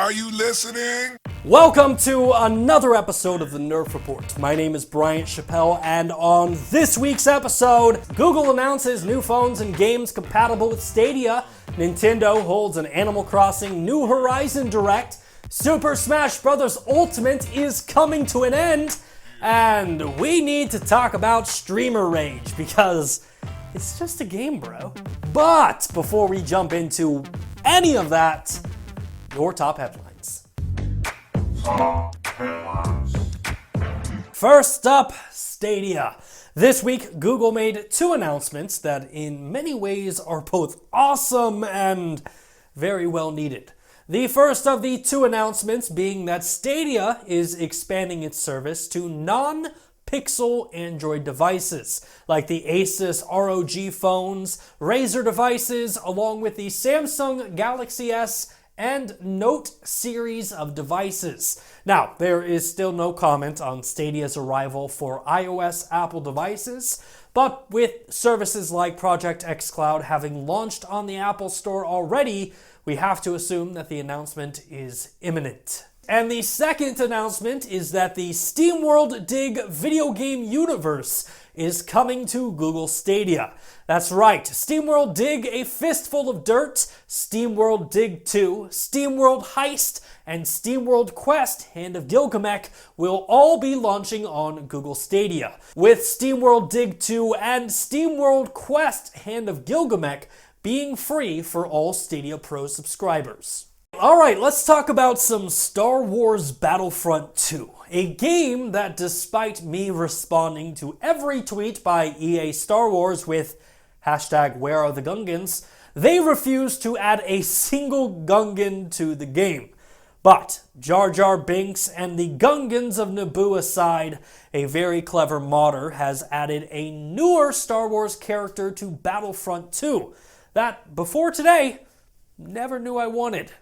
Are you listening? Welcome to another episode of the Nerf Report. My name is Bryant Chappelle, and on this week's episode, Google announces new phones and games compatible with Stadia, Nintendo holds an Animal Crossing New Horizon Direct, Super Smash Bros. Ultimate is coming to an end, and we need to talk about streamer rage, because it's just a game, bro. But before we jump into any of that, your top headlines. First up, Stadia. This week, Google made two announcements that in many ways are both awesome and very well needed. The first of the two announcements being that Stadia is expanding its service to non-Pixel Android devices, like the Asus ROG phones, Razer devices, along with the Samsung Galaxy S and Note series of devices. Now, there is still no comment on Stadia's arrival for iOS Apple devices, but with services like Project xCloud having launched on the Apple Store already, we have to assume that the announcement is imminent. And the second announcement is that the SteamWorld Dig video game universe is coming to Google Stadia. That's right, SteamWorld Dig A Fistful of Dirt, SteamWorld Dig 2, SteamWorld Heist, and SteamWorld Quest Hand of Gilgamesh will all be launching on Google Stadia, with SteamWorld Dig 2 and SteamWorld Quest Hand of Gilgamesh being free for all Stadia Pro subscribers. Alright, let's talk about some Star Wars Battlefront 2, a game that, despite me responding to every tweet by EA Star Wars with #WhereAreTheGungans, they refuse to add a single Gungan to the game. But Jar Jar Binks and the Gungans of Naboo aside, a very clever modder has added a newer Star Wars character to Battlefront 2 that, before today, never knew I wanted.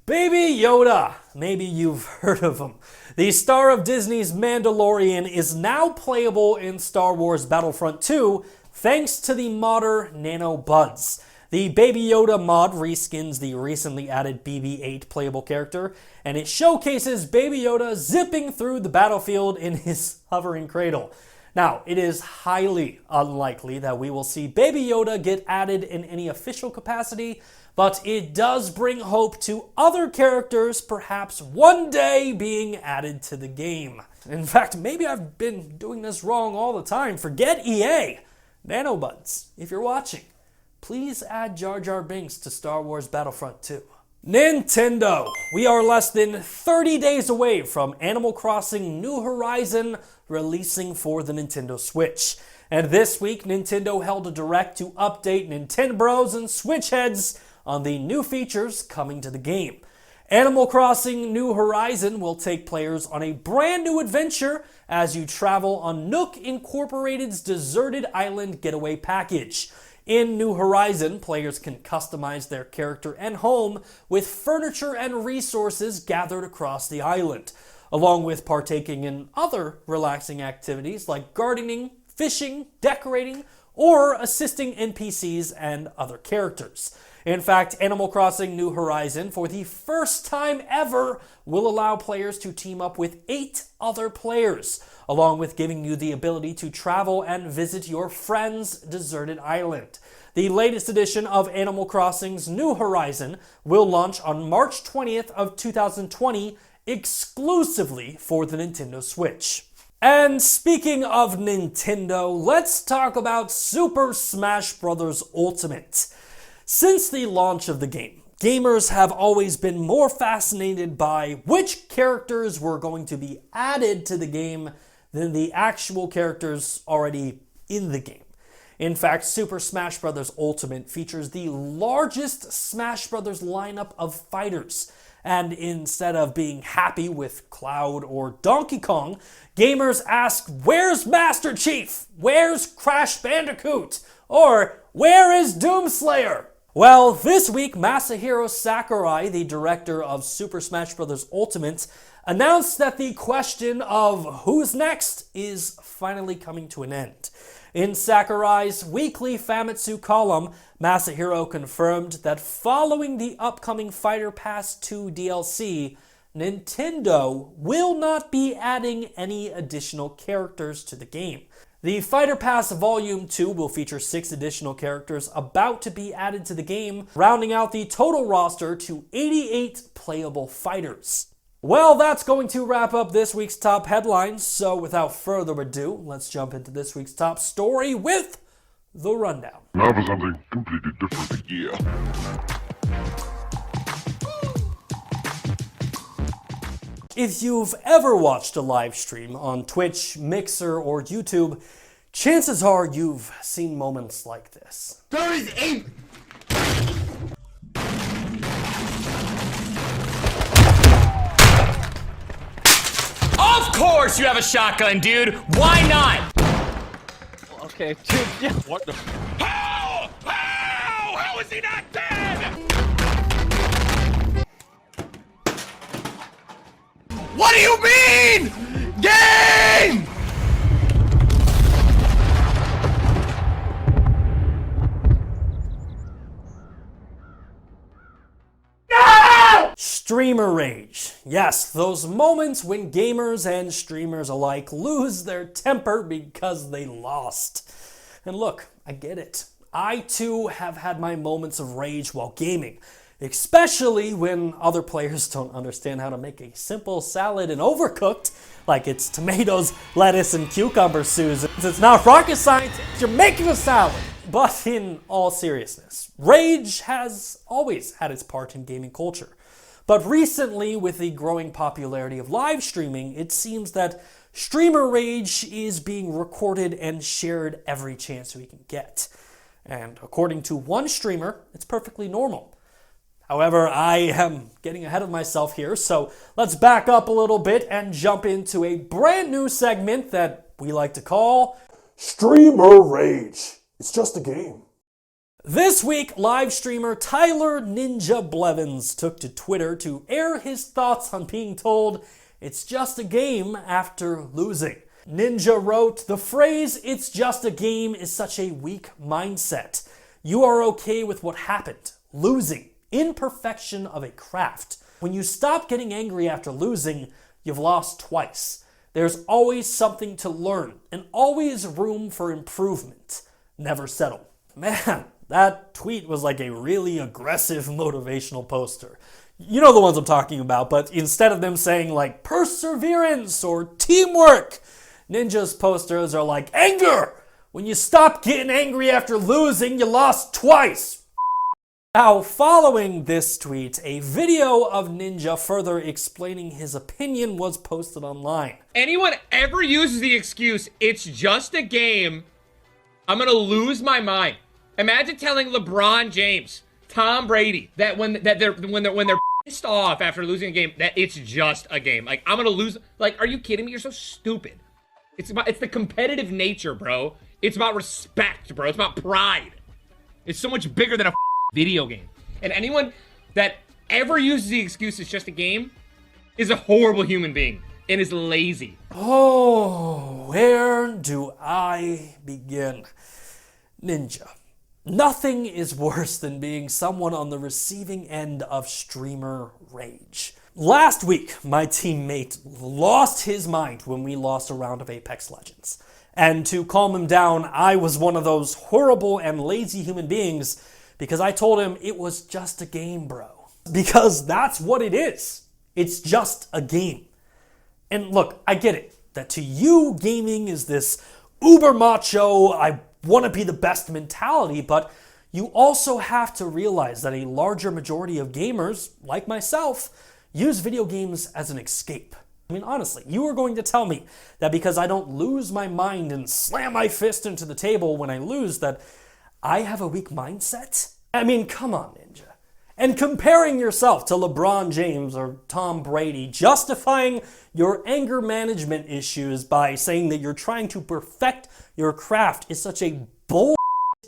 Baby Yoda, maybe you've heard of him. The star of Disney's Mandalorian is now playable in Star Wars Battlefront 2 thanks to the modder Nano Buds. The Baby Yoda mod reskins the recently added BB-8 playable character, and it showcases Baby Yoda zipping through the battlefield in his hovering cradle. Now, it is highly unlikely that we will see Baby Yoda get added in any official capacity, but it does bring hope to other characters perhaps one day being added to the game. In fact, maybe I've been doing this wrong all the time. Forget EA. Nanobuds, if you're watching, please add Jar Jar Binks to Star Wars Battlefront 2. Nintendo. We are less than 30 days away from Animal Crossing New Horizon releasing for the Nintendo Switch. And this week, Nintendo held a direct to update Nintendobros and Switch heads on the new features coming to the game. Animal Crossing New Horizon will take players on a brand new adventure as you travel on Nook Incorporated's Deserted Island Getaway Package. In New Horizon, players can customize their character and home with furniture and resources gathered across the island, along with partaking in other relaxing activities like gardening, fishing, decorating, or assisting NPCs and other characters. In fact, Animal Crossing New Horizon, for the first time ever, will allow players to team up with 8 other players, along with giving you the ability to travel and visit your friend's deserted island. The latest edition of Animal Crossing's New Horizon will launch on March 20th of 2020, exclusively for the Nintendo Switch. And speaking of Nintendo, let's talk about Super Smash Bros. Ultimate. Since the launch of the game, gamers have always been more fascinated by which characters were going to be added to the game than the actual characters already in the game. In fact, Super Smash Bros. Ultimate features the largest Smash Bros. Lineup of fighters. And instead of being happy with Cloud or Donkey Kong, gamers ask, where's Master Chief? Where's Crash Bandicoot? Or where is Doomslayer? Well, this week, Masahiro Sakurai, the director of Super Smash Bros. Ultimate, announced that the question of who's next is finally coming to an end. In Sakurai's weekly Famitsu column, Masahiro confirmed that following the upcoming Fighter Pass 2 DLC, Nintendo will not be adding any additional characters to the game. The Fighter Pass Volume 2 will feature 6 additional characters about to be added to the game, rounding out the total roster to 88 playable fighters. Well, that's going to wrap up this week's top headlines, so without further ado, let's jump into this week's top story with the rundown. Now for something completely different. Yeah. If you've ever watched a live stream on Twitch, Mixer, or YouTube, chances are you've seen moments like this. There is a... Of course you have a shotgun, dude! Why not? Okay, dude, yeah. What the... How? How? How is he not dead? What do you mean? Game! Streamer rage. Yes, those moments when gamers and streamers alike lose their temper because they lost. And look, I get it. I too have had my moments of rage while gaming, especially when other players don't understand how to make a simple salad in Overcooked, like it's tomatoes, lettuce, and cucumber, Susan. It's not rocket science, you're making a salad. But in all seriousness, rage has always had its part in gaming culture. But recently, with the growing popularity of live streaming, it seems that streamer rage is being recorded and shared every chance we can get. And according to one streamer, it's perfectly normal. However, I am getting ahead of myself here, so let's back up a little bit and jump into a brand new segment that we like to call Streamer Rage. It's just a game. This week, live streamer Tyler Ninja Blevins took to Twitter to air his thoughts on being told it's just a game after losing. Ninja wrote, "The phrase, it's just a game, is such a weak mindset. You are okay with what happened. Losing. Imperfection of a craft. When you stop getting angry after losing, you've lost twice. There's always something to learn and always room for improvement. Never settle." Man, that tweet was like a really aggressive motivational poster. You know the ones I'm talking about, but instead of them saying like perseverance or teamwork, Ninja's posters are like anger. When you stop getting angry after losing, you lost twice. Now, following this tweet, a video of Ninja further explaining his opinion was posted online. Anyone ever uses the excuse, it's just a game, I'm gonna lose my mind. Imagine telling LeBron James, Tom Brady, that when they're pissed off after losing a game, that it's just a game. Like, I'm gonna lose. Like, are you kidding me? You're so stupid. It's the competitive nature, bro. It's about respect, bro. It's about pride. It's so much bigger than a video game. And anyone that ever uses the excuse it's just a game is a horrible human being and is lazy. Oh, where do I begin? Ninja. Nothing is worse than being someone on the receiving end of streamer rage. Last week, my teammate lost his mind when we lost a round of Apex Legends. And to calm him down, I was one of those horrible and lazy human beings because I told him it was just a game, bro. Because that's what it is. It's just a game. And look, I get it, that to you, gaming is this uber macho, I want to be the best mentality, but you also have to realize that a larger majority of gamers, like myself, use video games as an escape. I mean, honestly, you are going to tell me that because I don't lose my mind and slam my fist into the table when I lose, that I have a weak mindset? I mean, come on, Ninja. And comparing yourself to LeBron James or Tom Brady, justifying your anger management issues by saying that you're trying to perfect your craft is such a bull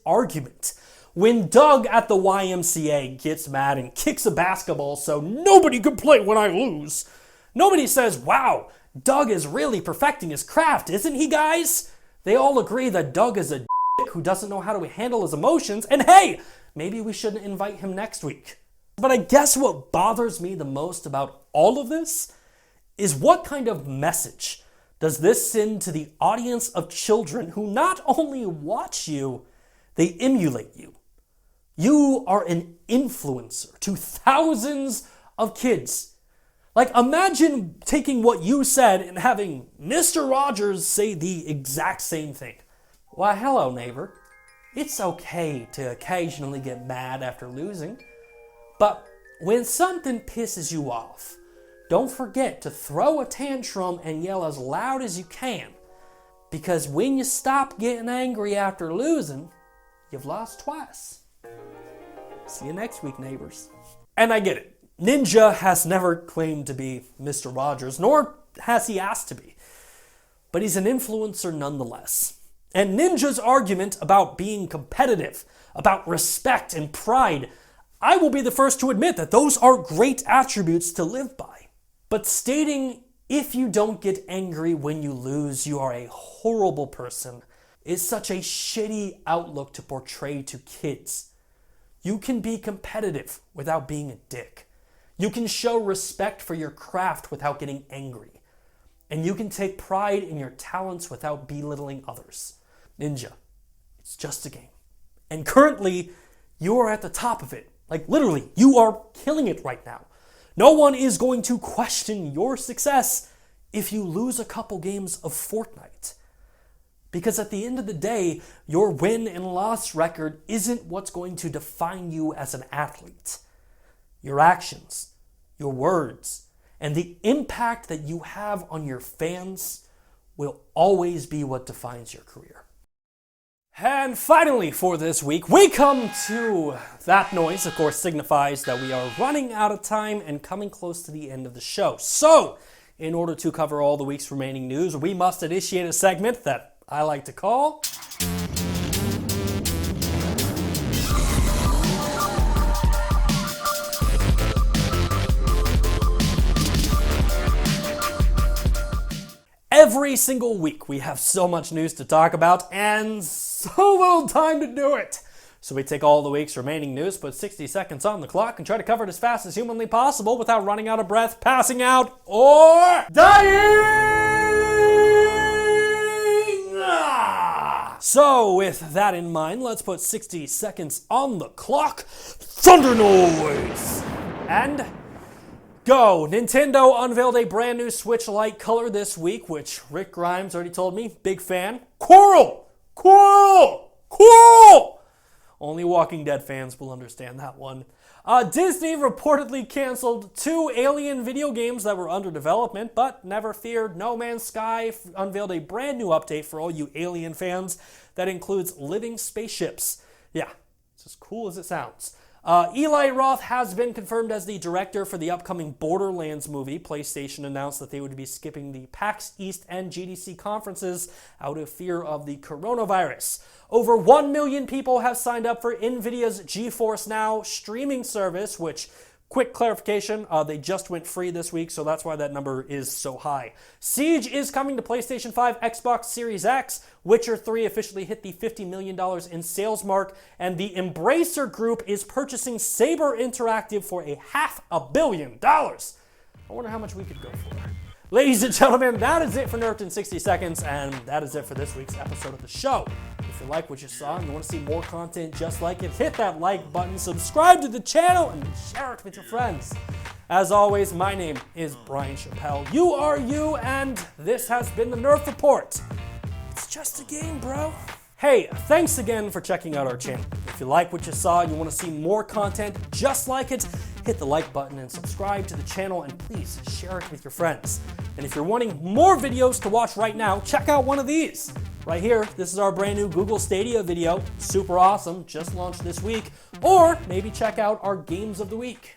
argument. When Doug at the YMCA gets mad and kicks a basketball so nobody can play when I lose, nobody says, wow, Doug is really perfecting his craft, isn't he, guys? They all agree that Doug is a dick who doesn't know how to handle his emotions, and hey, maybe we shouldn't invite him next week. But I guess what bothers me the most about all of this is what kind of message does this send to the audience of children who not only watch you, they emulate you. You are an influencer to thousands of kids. Like, imagine taking what you said and having Mr. Rogers say the exact same thing. Why, hello, neighbor. It's okay to occasionally get mad after losing, but when something pisses you off, don't forget to throw a tantrum and yell as loud as you can, because when you stop getting angry after losing, you've lost twice. See you next week, neighbors. And I get it. Ninja has never claimed to be Mr. Rogers, nor has he asked to be. But he's an influencer nonetheless. And Ninja's argument about being competitive, about respect and pride, I will be the first to admit that those are great attributes to live by. But stating if you don't get angry when you lose, you are a horrible person is such a shitty outlook to portray to kids. You can be competitive without being a dick. You can show respect for your craft without getting angry. And you can take pride in your talents without belittling others. Ninja, it's just a game. And currently, you are at the top of it. Like, literally, you are killing it right now. No one is going to question your success if you lose a couple games of Fortnite. Because at the end of the day, your win and loss record isn't what's going to define you as an athlete. Your actions, your words, and the impact that you have on your fans will always be what defines your career. And finally for this week, we come to that noise, of course, signifies that we are running out of time and coming close to the end of the show. So, in order to cover all the week's remaining news, we must initiate a segment that I like to call Every single week we have so much news to talk about and so little time to do it. So we take all the week's remaining news, put 60 seconds on the clock, and try to cover it as fast as humanly possible without running out of breath, passing out, or dying! So with that in mind, let's put 60 seconds on the clock. Thunder noise! And go! Nintendo unveiled a brand new Switch Lite color this week, which Rick Grimes already told me, big fan. Coral! Coral! Coral! Only Walking Dead fans will understand that one. Disney reportedly canceled 2 Alien video games that were under development, but never feared, No Man's Sky unveiled a brand new update for all you Alien fans that includes living spaceships. Yeah, it's as cool as it sounds. Eli Roth has been confirmed as the director for the upcoming Borderlands movie. PlayStation announced that they would be skipping the PAX East and GDC conferences out of fear of the coronavirus. Over 1 million people have signed up for NVIDIA's GeForce Now streaming service, which, quick clarification, they just went free this week, so that's why that number is so high. Siege is coming to PlayStation 5, Xbox Series X. Witcher 3 officially hit the $50 million in sales mark, and the Embracer Group is purchasing Saber Interactive for $500 million. I wonder how much we could go for. Ladies and gentlemen, that is it for Nerfed in 60 Seconds, and that is it for this week's episode of the show. If you like what you saw and you want to see more content just like it, hit that like button, subscribe to the channel, and share it with your friends. As always, my name is Brian Chappelle. You are you, and this has been the Nerf Report. It's just a game, bro. Hey, thanks again for checking out our channel. If you like what you saw and you want to see more content just like it, hit the like button and subscribe to the channel, and please share it with your friends. And if you're wanting more videos to watch right now, check out one of these. Right here, this is our brand new Google Stadia video. Super awesome, just launched this week. Or maybe check out our Games of the Week.